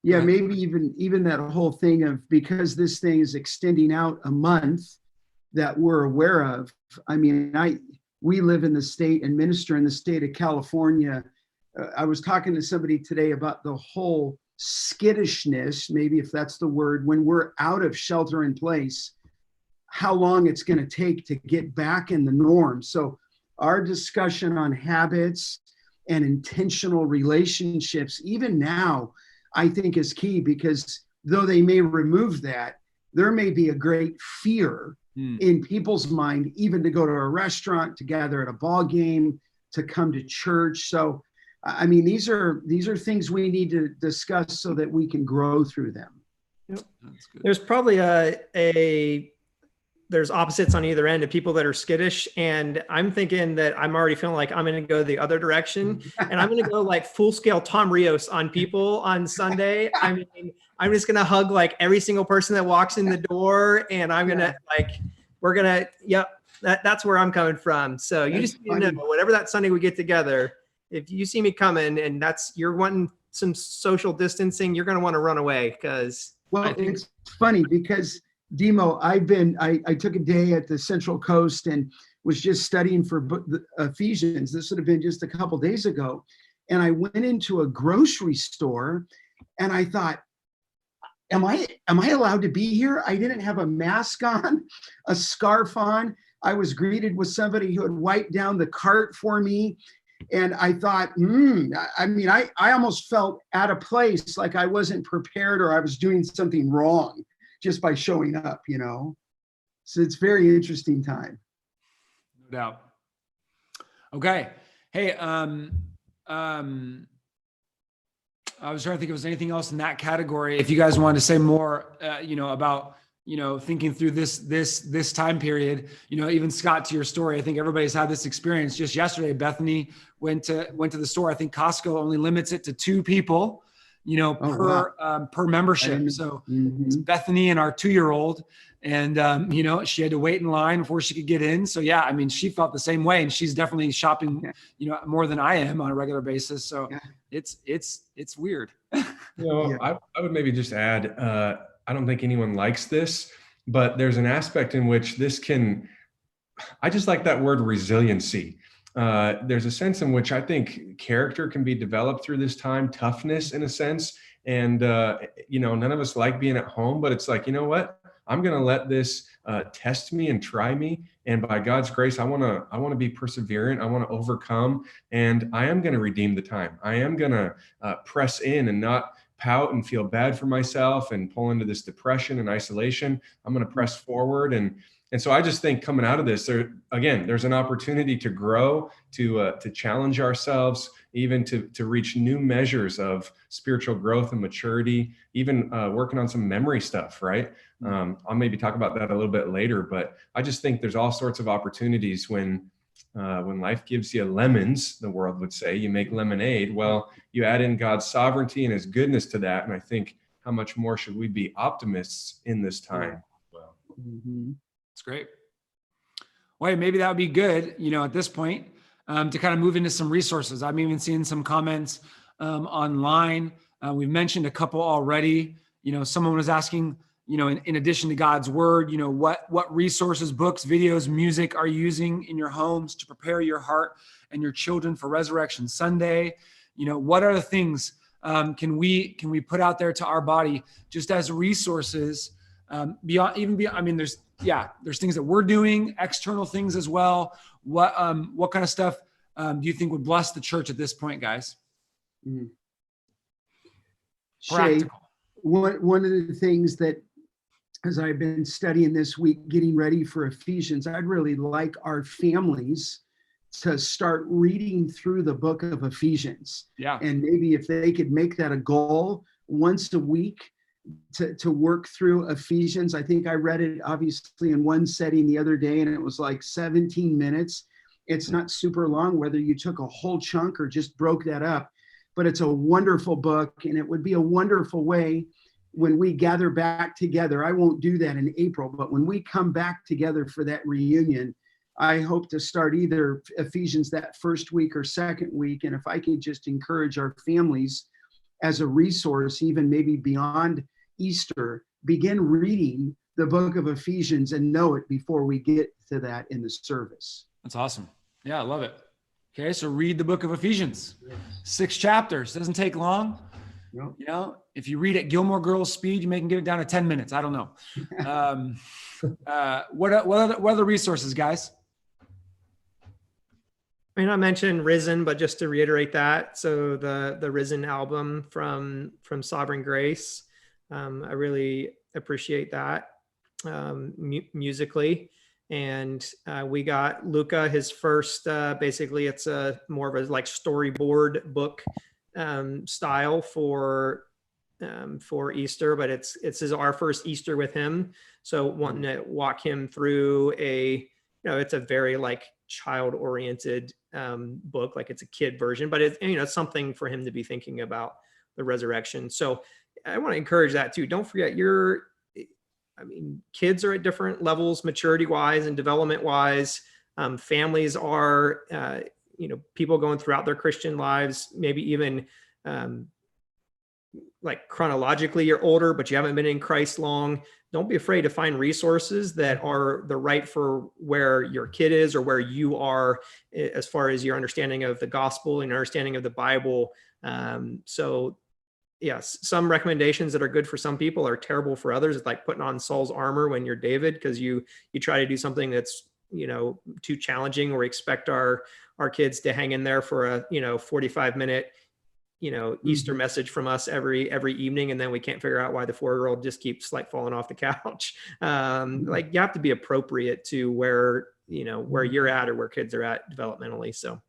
maybe even that whole thing of, because this thing is extending out a month, that we're aware of. I mean, we live in the state and minister in the state of California. I was talking to somebody today about the whole skittishness, maybe if that's the word, when we're out of shelter in place, how long it's going to take to get back in the norm. So our discussion on habits and intentional relationships, even now, I think is key, because though they may remove that, there may be a great fear in people's mind, even to go to a restaurant, to gather at a ball game, to come to church. So, I mean, these are things we need to discuss so that we can grow through them. Yep. There's probably there's opposites on either end of people that are skittish. And I'm thinking that I'm already feeling like I'm going to go the other direction, and I'm going to go like full scale Tom Rios on people on Sunday. I mean, I'm just going to hug like every single person that walks in the door, and I'm going to that's where I'm coming from. So you just need to know, whatever that Sunday we get together, if you see me coming and you're wanting some social distancing, you're going to want to run away, because it's funny because Demo, I took a day at the Central Coast and was just studying for Ephesians. This would have been just a couple days ago. And I went into a grocery store and I thought, am I allowed to be here? I didn't have a mask on, a scarf on. I was greeted with somebody who had wiped down the cart for me. And I thought, I mean, I almost felt out of place, like I wasn't prepared or I was doing something wrong just by showing up, you know? So it's very interesting time. No doubt. Okay. Hey, I was trying to think if there was anything else in that category. If you guys wanted to say more, about, thinking through this time period, even Scott, to your story, I think everybody's had this experience. Just yesterday, Bethany went to the store. I think Costco only limits it to 2 people, per membership. So it's Bethany and our 2-year-old, and she had to wait in line before she could get in. So yeah, I mean, she felt the same way, and she's definitely shopping, more than I am on a regular basis. So it's weird. I would maybe just add, I don't think anyone likes this, but there's an aspect in which I just like that word resiliency. There's a sense in which I think character can be developed through this time, toughness in a sense. And, none of us like being at home, but it's like, you know what? I'm going to let this test me and try me. And by God's grace, I want to be perseverant. I want to overcome, and I am going to redeem the time. I am going to press in and not pout and feel bad for myself and pull into this depression and isolation. I'm going to press forward. And so I just think coming out of this, there's an opportunity to grow, to challenge ourselves, even to reach new measures of spiritual growth and maturity, even working on some memory stuff, right? I'll maybe talk about that a little bit later, but I just think there's all sorts of opportunities when life gives you lemons, the world would say, you make lemonade. Well, you add in God's sovereignty and his goodness to that. And I think, how much more should we be optimists in this time? Well, That's great. Well, maybe that would be good, at this point, to kind of move into some resources. I'm even seeing some comments online. We've mentioned a couple already. Someone was asking, in addition to God's word, what resources, books, videos, music are you using in your homes to prepare your heart and your children for Resurrection Sunday? What other things can we put out there to our body just as resources beyond? I mean, there's things that we're doing, external things as well. What kind of stuff do you think would bless the church at this point, guys? Shay, one of the things that, as I've been studying this week, getting ready for Ephesians, I'd really like our families to start reading through the book of Ephesians. Yeah. And maybe if they could make that a goal once a week to work through Ephesians. I think I read it obviously in one setting the other day, and it was like 17 minutes. It's not super long, whether you took a whole chunk or just broke that up, but it's a wonderful book, and it would be a wonderful way when we gather back together. I won't do that in April, but when we come back together for that reunion, I hope to start either Ephesians that first week or second week. And if I can just encourage our families as a resource, even maybe beyond Easter, begin reading the book of Ephesians and know it before we get to that in the service. That's awesome. Yeah, I love it. Okay, so read the book of Ephesians. 6 chapters. Doesn't take long. Yep. You know, if you read at Gilmore Girls speed, you may can get it down to 10 minutes. I don't know. What other resources, guys? I mean, I mentioned Risen, but just to reiterate that, so the Risen album from Sovereign Grace, I really appreciate that musically. And we got Luca his first, basically it's a more of a like storyboard book style for Easter, but it's our first Easter with him. So wanting to walk him through it's a very like child oriented book, like it's a kid version, but it's something for him to be thinking about the resurrection. So I want to encourage that too. Don't forget kids are at different levels, maturity wise and development wise. Families are, people going throughout their Christian lives, maybe even like chronologically you're older, but you haven't been in Christ long. Don't be afraid to find resources that are the right for where your kid is or where you are as far as your understanding of the gospel and understanding of the Bible. So yes, some recommendations that are good for some people are terrible for others. It's like putting on Saul's armor when you're David, because you try to do something that's, too challenging, or we expect our kids to hang in there for a, 45-minute, Easter message from us every evening. And then we can't figure out why the 4-year-old just keeps like falling off the couch. Like you have to be appropriate to where you're at or where kids are at developmentally. So.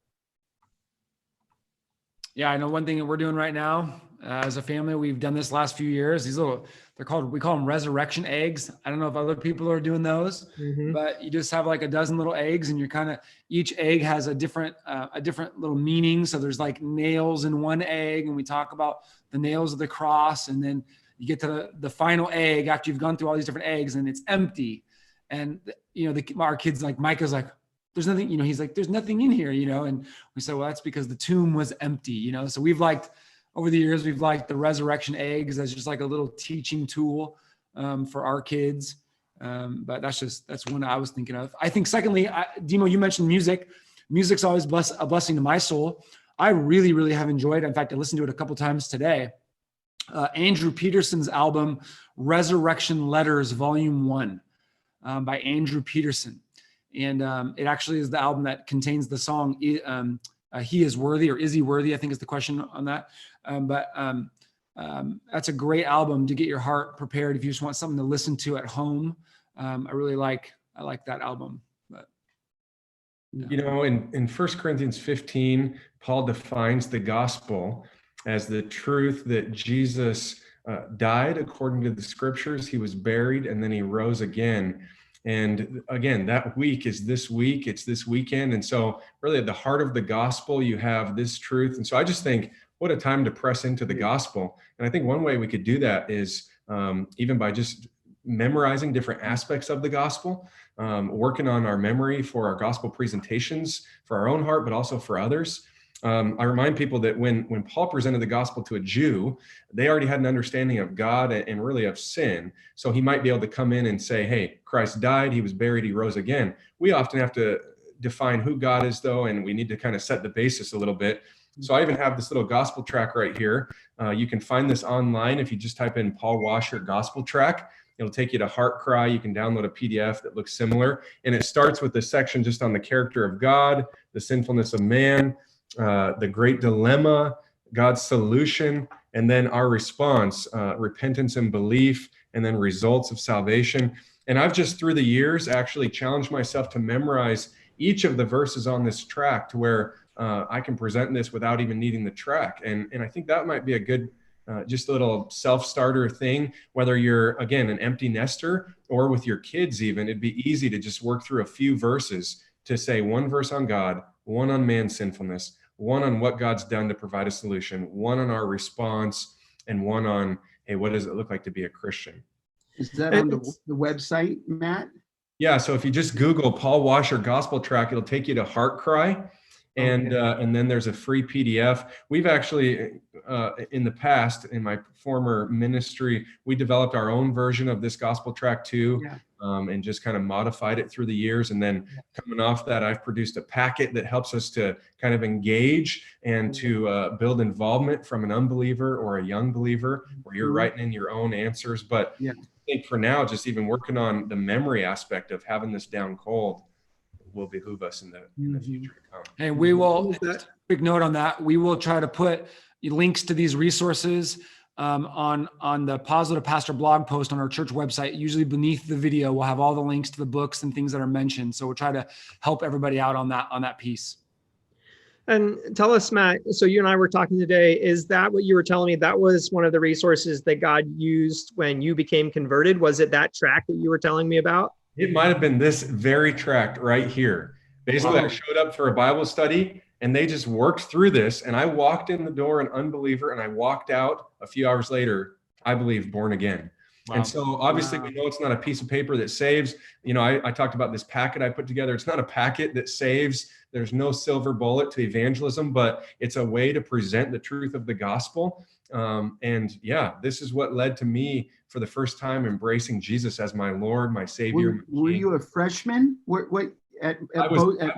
Yeah, I know one thing that we're doing right now as a family, we've done this last few years. We call them resurrection eggs. I don't know if other people are doing those, but you just have like a dozen little eggs, and each egg has a different little meaning. So there's like nails in one egg, and we talk about the nails of the cross, and then you get to the final egg after you've gone through all these different eggs, and it's empty. And our kids, like Micah's like, there's nothing, he's like, there's nothing in here, and we said, well, that's because the tomb was empty, so over the years, we've liked the resurrection eggs as just like a little teaching tool for our kids. But that's one I was thinking of. I think secondly, Demo, you mentioned music. Music's always a blessing to my soul. I really, really have enjoyed it. In fact, I listened to it a couple times today. Andrew Peterson's album, Resurrection Letters, Volume 1 by Andrew Peterson. And it actually is the album that contains the song, He Is Worthy, or Is He Worthy, I think is the question on that. But that's a great album to get your heart prepared if you just want something to listen to at home. I like that album. But yeah. In 1 Corinthians 15, Paul defines the gospel as the truth that Jesus died according to the scriptures, he was buried, and then he rose again. And again, that week is this week, it's this weekend. And so really at the heart of the gospel, you have this truth. And so I just think, what a time to press into the gospel. And I think one way we could do that is even by just memorizing different aspects of the gospel, working on our memory for our gospel presentations, for our own heart, but also for others. I remind people that when Paul presented the gospel to a Jew, they already had an understanding of God and really of sin. So he might be able to come in and say, hey, Christ died, he was buried, he rose again. We often have to define who God is, though, and we need to kind of set the basis a little bit. So I even have this little gospel track right here. You can find this online if you just type in Paul Washer gospel track. It'll take you to Heart Cry. You can download a PDF that looks similar. And it starts with a section just on the character of God, the sinfulness of man, the great dilemma, God's solution, and then our response, repentance and belief, and then results of salvation. And I've just through the years actually challenged myself to memorize each of the verses on this track to where I can present this without even needing the track. And I think that might be a good, just a little self-starter thing, whether you're, again, an empty nester or with your kids even. It'd be easy to just work through a few verses to say one verse on God, one on man's sinfulness, one on what God's done to provide a solution, one on our response, and one on, hey, what does it look like to be a Christian? Is that on the website, Matt? Yeah, so if you just Google Paul Washer Gospel Track, it'll take you to Heart Cry. And then there's a free PDF. We've actually, in the past, in my former ministry, we developed our own version of this gospel tract too, Yeah. and just kind of modified it through the years. And then coming off that, I've produced a packet that helps us to kind of engage and to build involvement from an unbeliever or a young believer, where you're writing in your own answers. But Yeah. I think for now, just even working on the memory aspect of having this down cold will behoove us in the future to come. Hey, we will, quick note on that. We will try to put links to these resources on the Positive Pastor blog post on our church website. Usually beneath the video, we'll have all the links to the books and things that are mentioned. So we'll try to help everybody out on that piece. And tell us, Matt, so you and I were talking today, is that what you were telling me? That was one of the resources that God used when you became converted? Was it that track that you were telling me about? It might have been this very tract right here. Basically, I showed up for a Bible study and they just worked through this. And I walked in the door an unbeliever and I walked out a few hours later, I believe, born again. Wow. And so obviously we know it's not a piece of paper that saves. You know, I talked about this packet I put together. It's not a packet that saves. There's no silver bullet to evangelism, but it's a way to present the truth of the gospel. And yeah, this is what led to me for the first time embracing Jesus as my Lord, my Savior. Were you a freshman? What at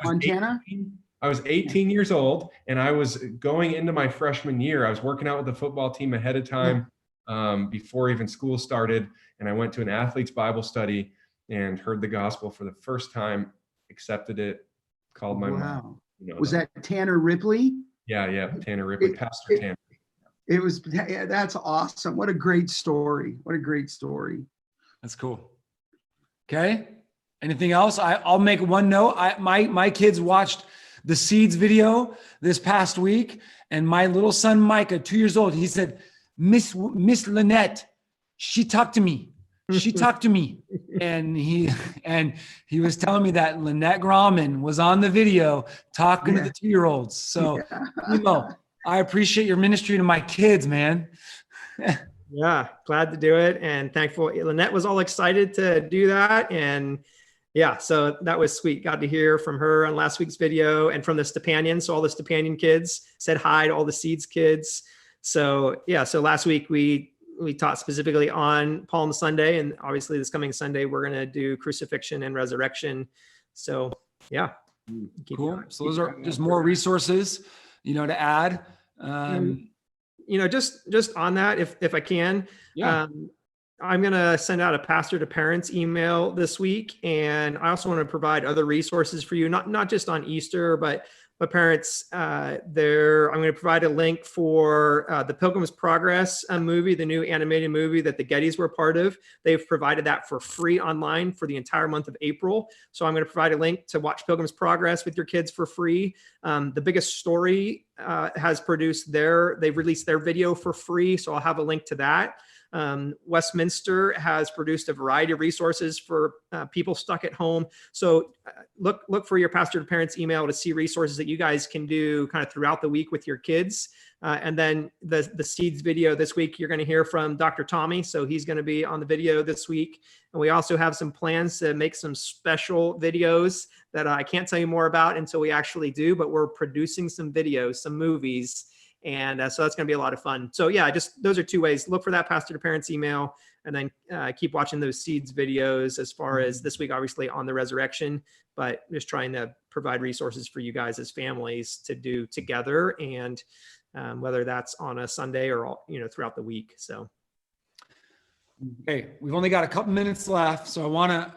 Montana? 18, I was 18 years old, and I was going into my freshman year. I was working out with the football team ahead of time, before even school started, and I went to an athlete's Bible study and heard the gospel for the first time, accepted it, called my mom. You know, was that Tanner Ripley? Yeah, Tanner Ripley, Pastor Tanner. It was, that's awesome. What a great story. What a great story. That's cool. Okay. Anything else? I'll make one note. My kids watched the Seeds video this past week, and my little son, Micah, 2 years old, he said, Miss Lynette, she talked to me. She talked to me. And he was telling me that Lynette Grauman was on the video talking to the 2-year-olds. So, you know, I appreciate your ministry to my kids, man. Yeah, glad to do it. And thankful. Lynette was all excited to do that. And yeah, so that was sweet. Got to hear from her on last week's video and from the Stepanian. So all the Stepanian kids said hi to all the Seeds kids. So yeah, so last week we taught specifically on Palm Sunday. And obviously this coming Sunday, we're going to do crucifixion and resurrection. So yeah. Cool. So those are just more resources, you know, to add. You know, just on that, if I can, I'm going to send out a pastor to parents email this week. And I also want to provide other resources for you, not just on Easter, but parents there. I'm going to provide a link for the Pilgrim's Progress movie, the new animated movie that the Gettys were part of. They've provided that for free online for the entire month of April. So I'm going to provide a link to watch Pilgrim's Progress with your kids for free. The Biggest Story has produced they've released their video for free. So I'll have a link to that. Westminster has produced a variety of resources for people stuck at home. So look for your pastor to parents email to see resources that you guys can do kind of throughout the week with your kids. And then the Seeds video this week, you're going to hear from Dr. Tommy. So he's going to be on the video this week. And we also have some plans to make some special videos that I can't tell you more about until we actually do, but we're producing some videos, some movies. And so that's going to be a lot of fun. So yeah, just those are two ways. Look for that pastor to parents email, and then keep watching those Seeds videos as far as this week, obviously on the resurrection, but just trying to provide resources for you guys as families to do together. And whether that's on a Sunday or, you know, throughout the week. So. Okay, we've only got a couple minutes left, so I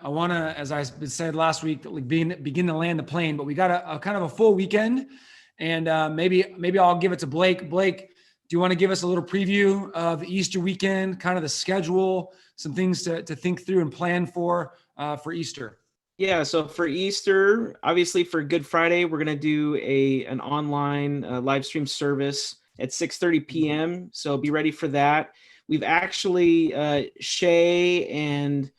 wanna, as I said last week, begin to land the plane. But we got a kind of a full weekend, and maybe I'll give it to Blake. Blake, do you want to give us a little preview of the Easter weekend, kind of the schedule, some things to think through and plan for Easter? Yeah, so for Easter, obviously for Good Friday, we're going to do an online live stream service at 6:30 p.m. So be ready for that. We've actually, Shay and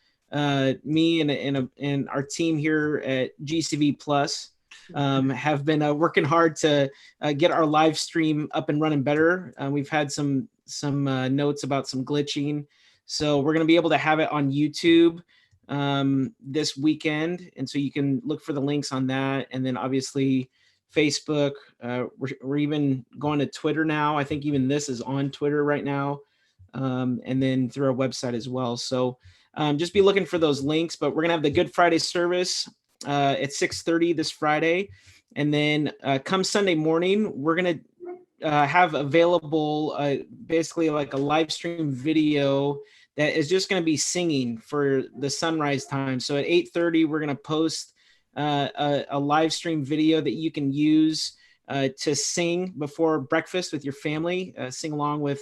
me and our team here at GCV Plus have been working hard to get our live stream up and running better. We've had some notes about some glitching. So we're going to be able to have it on YouTube this weekend. And so you can look for the links on that. And then obviously Facebook. We're even going to Twitter now. I think even this is on Twitter right now, and then through our website as well. So just be looking for those links. But we're gonna have the Good Friday service at 6:30 this Friday, and then come Sunday morning, we're gonna have available basically like a live stream video that is just going to be singing for the sunrise time. So at 8:30, we're going to post a live stream video that you can use to sing before breakfast with your family, sing along with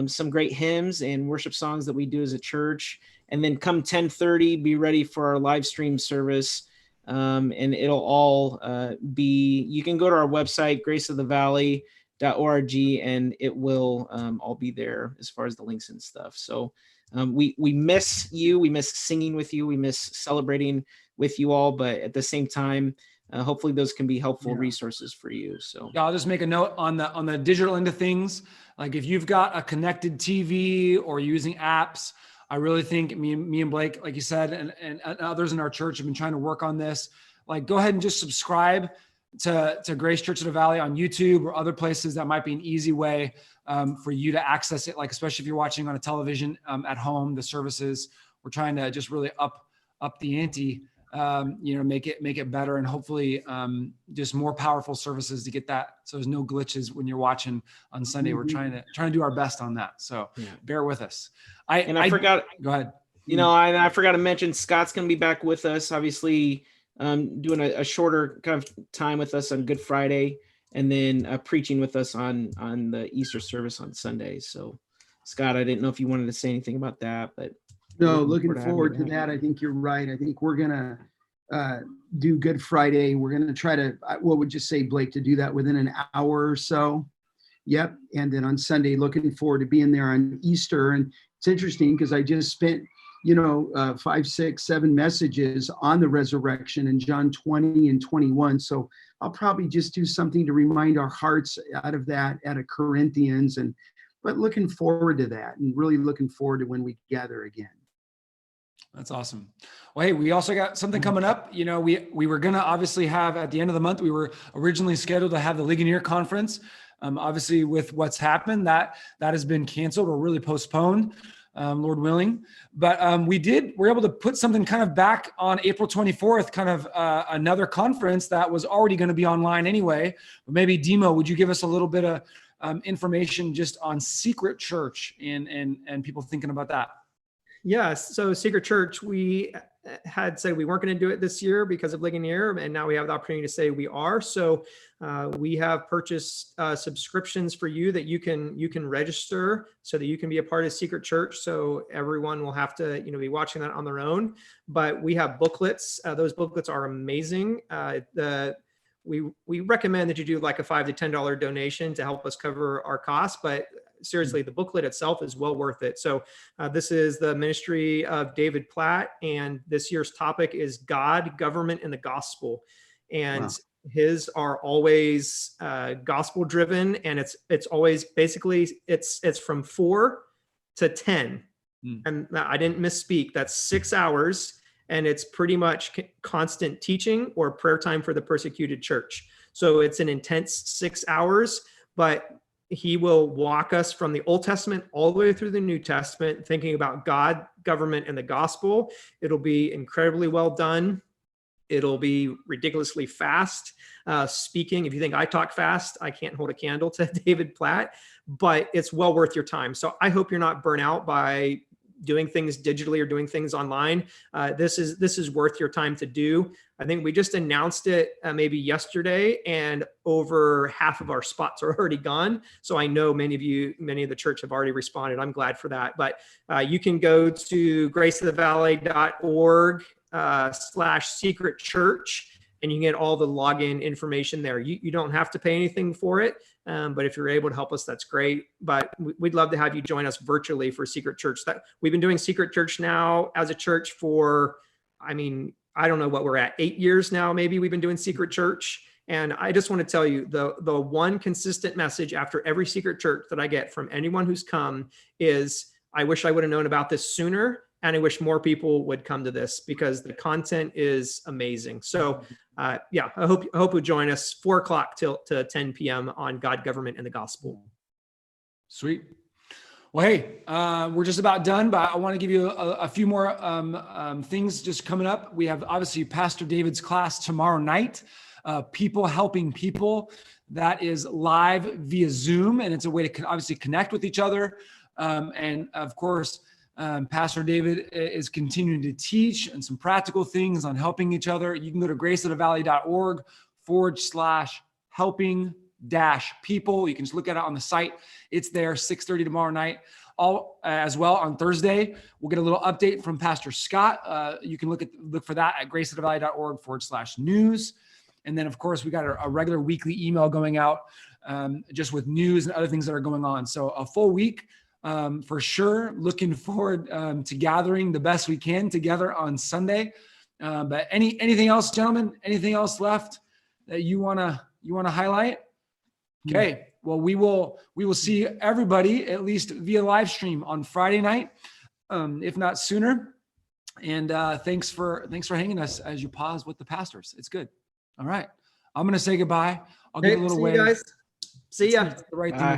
some great hymns and worship songs that we do as a church. And then come 10:30, be ready for our live stream service. And it'll all you can go to our website, graceofthevalley.org, and it will all be there as far as the links and stuff. So we miss you. We miss singing with you. We miss celebrating with you all. But at the same time, hopefully those can be helpful resources for you. So yeah, I'll just make a note on the digital end of things. Like if you've got a connected TV or using apps, I really think me and Blake, like you said, and others in our church have been trying to work on this. Like, go ahead and just subscribe to Grace Church of the Valley on YouTube or other places. That might be an easy way for you to access it. Like, especially if you're watching on a television at home, the services, we're trying to just really up the ante, make it better, and hopefully just more powerful services to get that. So there's no glitches when you're watching on Sunday. We're trying to do our best on that. So bear with us. I forgot. Go ahead. I forgot to mention Scott's going to be back with us, obviously, doing a shorter kind of time with us on Good Friday, and then preaching with us on the Easter service on Sunday. So, Scott, I didn't know if you wanted to say anything about that, but no, looking forward to that. I think you're right. I think we're gonna do Good Friday. We're gonna try to, what would you say, Blake, to do that within an hour or so? Yep. And then on Sunday, looking forward to being there on Easter. And it's interesting because I just spent 5, 6, 7 messages on the resurrection in John 20 and 21. So I'll probably just do something to remind our hearts out of Corinthians, but looking forward to that, and really looking forward to when we gather again. That's awesome. Well, hey, we also got something coming up. We were going to obviously have at the end of the month, we were originally scheduled to have the Ligonier Conference. Obviously with what's happened, that has been canceled or really postponed. Lord willing. But we're able to put something kind of back on April 24th, kind of another conference that was already going to be online anyway. But maybe Demo, would you give us a little bit of information just on Secret Church and people thinking about that? Yes. So Secret Church, we had said we weren't going to do it this year because of Ligonier, and now we have the opportunity to say we are. So we have purchased subscriptions for you that you can register so that you can be a part of Secret Church. So everyone will have to be watching that on their own. But we have booklets. Those booklets are amazing. We recommend that you do like a $5 to $10 donation to help us cover our costs, but seriously, the booklet itself is well worth it. So this is the ministry of David Platt, and this year's topic is God, Government, and the Gospel. And wow. His are always gospel driven, and it's always basically it's from 4 to 10. And I didn't misspeak. That's 6 hours. And it's pretty much constant teaching or prayer time for the persecuted church. So it's an intense 6 hours, but he will walk us from the Old Testament all the way through the New Testament, thinking about God, government, and the gospel. It'll be incredibly well done. It'll be ridiculously fast speaking. If you think I talk fast, I can't hold a candle to David Platt, but it's well worth your time. So I hope you're not burnt out by doing things digitally or doing things online. This is worth your time to do. I think we just announced it maybe yesterday, and over half of our spots are already gone. So I know many of the church have already responded. I'm glad for that. But you can go to graceofthevalley.org /secret church, and you can get all the login information there. You don't have to pay anything for it. But if you're able to help us, that's great. But we'd love to have you join us virtually for Secret Church. We've been doing Secret Church now as a church for, I don't know what we're at, 8 years now, maybe we've been doing Secret Church. And I just want to tell you, the one consistent message after every Secret Church that I get from anyone who's come is, I wish I would have known about this sooner. And I wish more people would come to this because the content is amazing. So yeah, I hope you'll join us 4 o'clock to 10 p.m. on God, Government, and the Gospel. Sweet. Well, hey, we're just about done, but I want to give you a few more things just coming up. We have obviously Pastor David's class tomorrow night, People Helping People. That is live via Zoom, and it's a way to obviously connect with each other. And of course, Pastor David is continuing to teach and some practical things on helping each other. You can go to graceofthevalley.org/helping-people. You can just look at it on the site. It's there, 6:30 tomorrow night. As well on Thursday, we'll get a little update from Pastor Scott. You can look for that at graceofthevalley.org/news. And then, of course, we got a regular weekly email going out just with news and other things that are going on. So a full week for sure. Looking forward to gathering the best we can together on Sunday. But anything else, gentlemen? Anything else left that you wanna highlight? Okay. Well, we will see everybody at least via live stream on Friday night, if not sooner. And thanks for hanging us as you pause with the pastors. It's good. All right. I'm going to say goodbye. I'll give a little See wave. you guys. See ya. It's the right thing Bye.